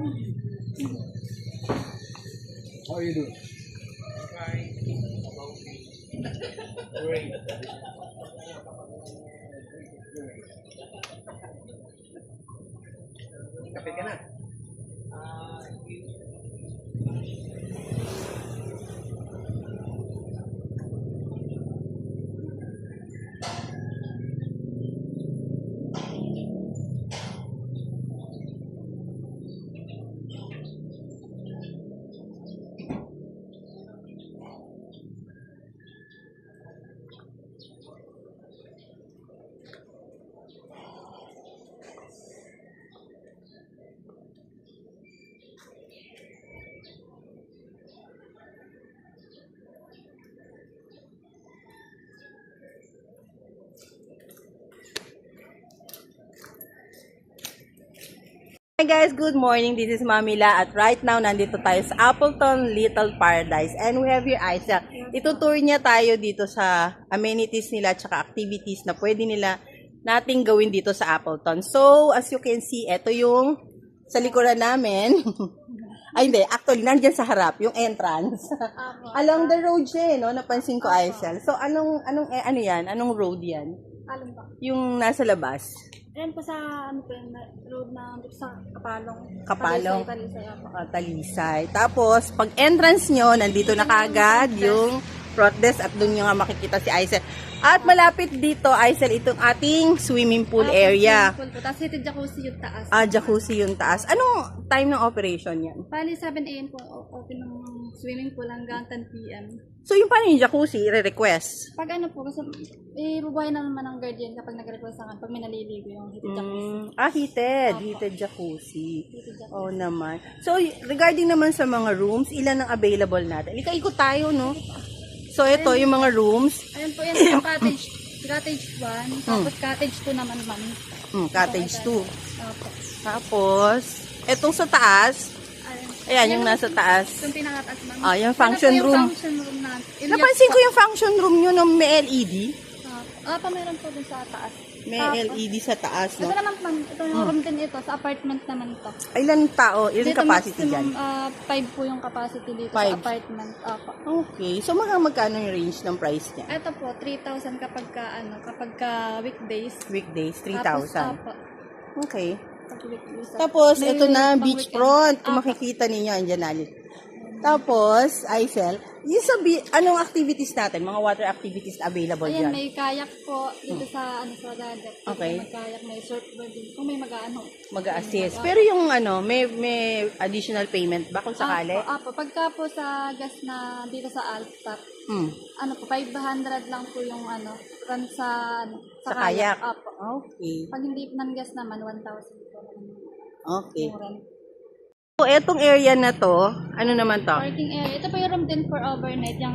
How are you doing? Great. Kape ka na? Hi guys, good morning. This is Mamila at right now nandito tayo sa Appleton Little Paradise and we have here Isa. Itutour niya tayo dito sa amenities nila at activities na pwede nating gawin dito sa Appleton. So, as you can see, ito yung sa likuran namin. Ay hindi, actually nandiyan sa harap yung entrance. Along the road siya, no? Napansin ko Aisel. So, ano yan? Anong road yan? Alam ba? Yung nasa labas. Ayan po sa ano po yung road na dito sa Kapalong. Kapalong. Talisay po. Talisay. Tapos, pag entrance nyo, nandito na kaagad yung front desk at doon nyo nga makikita si Aisel. At malapit dito, Aisel, itong ating swimming pool area. Swimming pool po. Tapos heated jacuzzi yung taas. Jacuzzi yung taas. Anong time ng operation yan? Bali 7 AM po open ng swimming pool hanggang 10 PM. So, yung paano yung jacuzzi, i-request? Pag ano po, kasi ibubuhay na naman ng guardian kapag nag-request sa akin, pag may naliligo yung heated jacuzzi. Heated. Opo. Heated jacuzzi. Heated jacuzzi. Oo naman. So, regarding naman sa mga rooms, ilan ang available natin? Ikot tayo, no? So, ito, yung mga rooms. Ayan po yan yung cottage. Cottage 1. Tapos cottage 2 naman ma'am. Cottage 2. Opo. Tapos, etong sa taas, ayan, yung nasa taas. Yung pinakataas ma'am. Yung function Ano po room. yung function room natin? Napansin ko yung function room nyo ng may LED. Meron po dun sa taas. May LED sa taas, no? Ito naman ma'am, ito yung room din ito, sa apartment naman to. Ilan tao? Ilan Dito capacity maximum, dyan? 5 po yung capacity dito Five. sa apartment. Opo. Okay. So, magkano yung range ng price niya? Ito po, 3,000 kapag weekdays. Weekdays, Tapos, 3,000. opo, Okay. pag weekdays. Tapos, May ito na, pang beachfront. weekend. Kung makikita ninyo, andyan nalit. Tapos, Aisel, yung anong activities natin? Mga water activities available Ayan, dyan? may kayak po dito sa sa dagat. Okay. May kayak, may surfboard din. Kung may mag-ano. Mag-a-assist. Pero yung may additional payment ba kung sakali? Apo, pagka po sa gas na dito sa Alta, ano po, 500 lang po yung run sa Sa kayak? Apo. Okay. Pag hindi ng gas naman, 1,000 po. Okay. Yung rent. So, etong area na to, ano naman to? Parking area. Ito po yung room din for overnight. Yung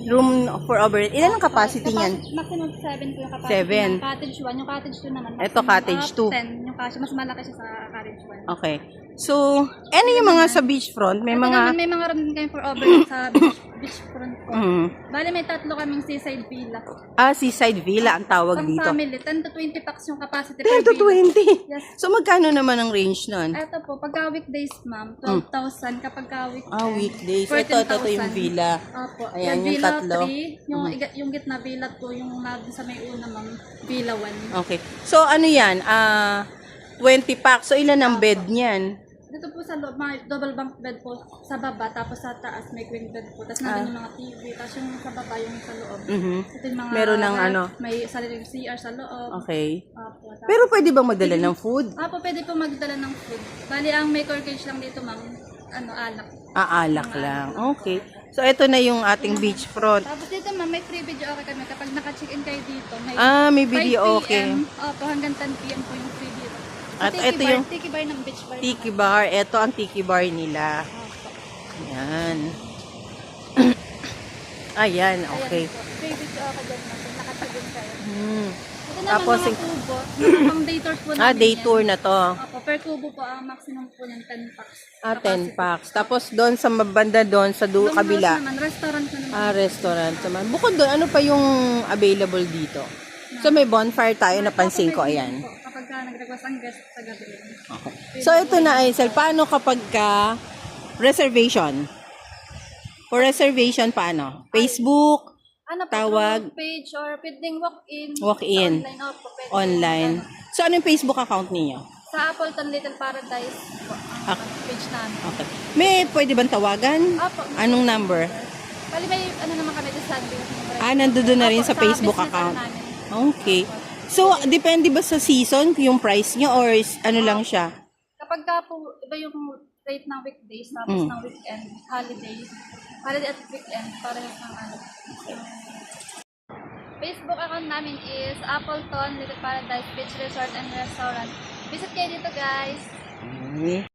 Room for overnight. Ilan ang capacity niyan? Maximum 7 po yung capacity. 7. Yung cottage 1. Yung cottage 2 naman. Ito, cottage 2. 10. Yung cottage, mas malaki siya sa cottage 1. Okay. So, ano yung mga sa beachfront? May Ito mga... naman, may mga room din kayo for overnight sa beachfront po. Bali, may 3 kaming seaside villa. Seaside Villa ang tawag Pang dito. family, 10 to 20 packs yung capacity 10 to villa. 20? Yes. So, magkano naman ang range nun? Ito po, pagka weekdays, ma'am, 12,000. Kapag weekend, Weekdays. Ito yung 14,000. villa. Opo. Ayan, yung villa tatlo. 3, yung gitna villa 2, yung sa may una, ma'am, villa 1. Okay. So, ano yan? 20 packs. So, ilan ang bed niyan? Dito po sa loob, mga double bunk bed po sa baba, tapos sa taas may queen bed po. Tapos nandun yung mga TV, tapos yung sa baba yung sa loob. Ito yung mga Meron ng may sariling CR sa loob. Okay. Opo. Tapos, Pero pwede bang magdala ng food? pwede po magdala ng food. Bali, ang may corkage lang dito, ma'am, alak. Alak lang. Okay. So, ito na yung ating beachfront. Tapos dito, ma'am, may free video okay kami. Kapag naka-check-in kayo dito, may May video 5 okay. PM, opo, hanggang 10 PM po yung free dito. At Tiki ito bar, yung tiki bar ng beach bar. tiki bar. Ito ang tiki bar nila. Opo. Ayan. Ayan, okay. Ayan po. Free video okay dyan, ma'am. Naka-check-in kayo. Ito naman Tapos, mga kubo. Mga pang day tours po namin day yan. tour na to. Opo, per kubo po ang maximum po ng 10 packs. 10 packs. Tapos doon sa banda doon sa kabila. Naman, restaurant na naman. Restaurant naman. Bukod doon, ano pa yung available dito? So may bonfire tayo, napansin ko, ayan. Kapag nag-request ang guest sa gabi. Okay. So, ito na, Aisel. Paano kapag ka reservation? For reservation, paano? Facebook, Ano po, tawag, through page or pwedeng walk-in. walk-in, Online, opo, pwede. online. So, ano yung Facebook account niyo? Sa Appleton Little Paradise po, ang page namin. Okay. May pwede bang tawagan? Opo. Anong number? Bali may ano naman kami sa Nandun na rin Opo, sa Facebook business account. namin. Okay. So, depende ba sa season yung price niya or ano lang siya? Kapag ka po, iba yung rate ng weekdays, tapos ng weekend, holiday at weekend, parehas ng ano. Facebook account namin is Appleton Little Paradise Beach Resort and Restaurant. Visit kayo dito, guys.